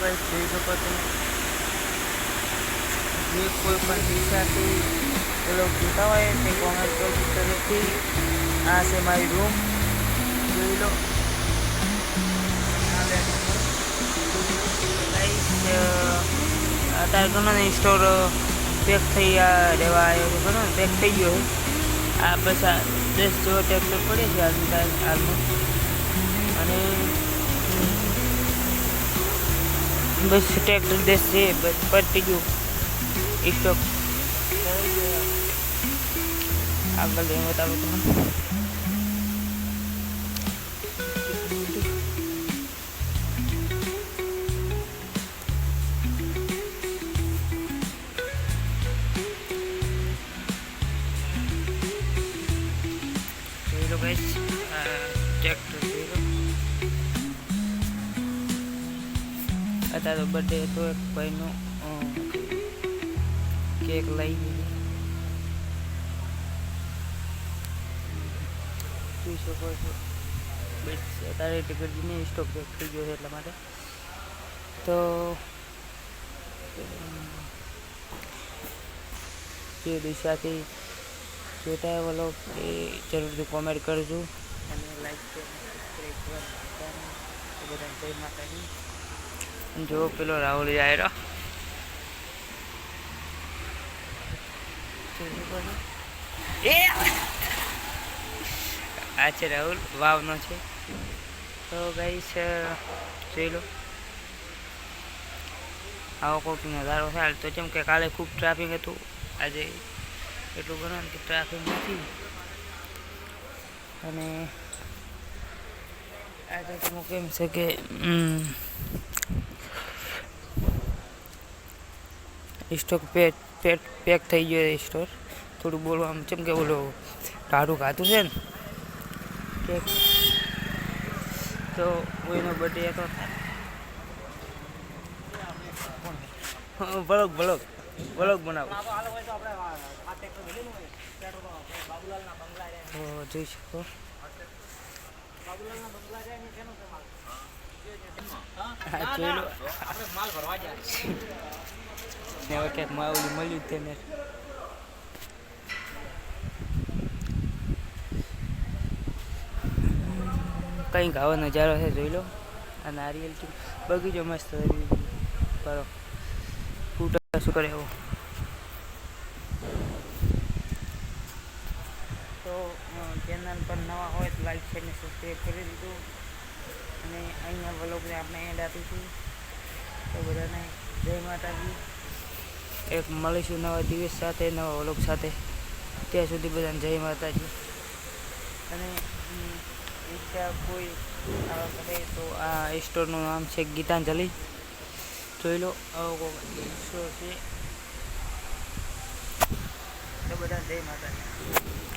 guys જોઈ શકો તમે જે કોઈ પણ દિશાથી પેલો જોતા હોય તે કોમેન્ટ કરજો તરફથી આ છે મારી રૂમ જોઈ લો અત્યારે ઘણો ને સ્ટોર પેક થઈ રહેવા આવ્યો છે ઘણો પેક થઈ ગયો છે આ બસ આ 10 જેવો ટેક્ટર પડે છે હાલમાં અને બસ ટ્રેક્ટર 10 છે બસ પતી ગયું સ્ટોક આગળ જઈને બતાવું તમને જોઈ લો ગાઈસ ટ્રેક્ટર જોઈ લો અત્યારે બર્થડે હતો એક ભાઈનો કેક લઈ જોઈ શકો છો બસ અત્યારે ટિકિટને સ્ટોક પેક થઈ ગયો છે એટલા માટે તો જે દિશાથી જોતા હોય બોલો એ જરૂરથી કોમેન્ટ કરજો અને લાઈક બધા જય માતાજી જો પેલો રાહુલ જાય આ છે રાહુલ વાવનો છે તો ગાઈસ જોઈ લો આવો કોઈક નજારો થાય તો જેમ કે કાલે ખૂબ ટ્રાફિક હતું આજે એટલું ઘણું કે ટ્રાફિક નથી અને આજે તો કેમ છે કે સ્ટોક પેક થઈ ગયો સ્ટોર થોડું બોલવામાં જેમ કે બોલો ટાઢું ખાતું છે ને કેક તો કોઈનો બર્થડે હતો બ્લોગ બનાવો તો જોઈ શકો જોઈ લો હવે ક્યાંક માવલી મળ્યું જ તેને કંઈક આવો નજારો છે જોઈ લો આ નારિયેલ બગીચો મસ્ત કરો ફૂટા શું કરે એવો તો ચેનલ પર નવા હોય તો લાઈક છે ને સબસ્ક્રાઈબ કરી દીધું અને અહીંયા વ્લોગને આપણે એન્ડ આપીશું તો બધાને જય માતાજી એક મળીશું નવા દિવસ સાથે નવા વ્લોગ સાથે ત્યાં સુધી બધાને જય માતાજી અને ઈચ્છા કોઈ આવા કરે તો આ સ્ટોરનું નામ છે ગીતાંજલિ જોઈ લો આવો સ્ટોર છે તો બધા જય માતાજી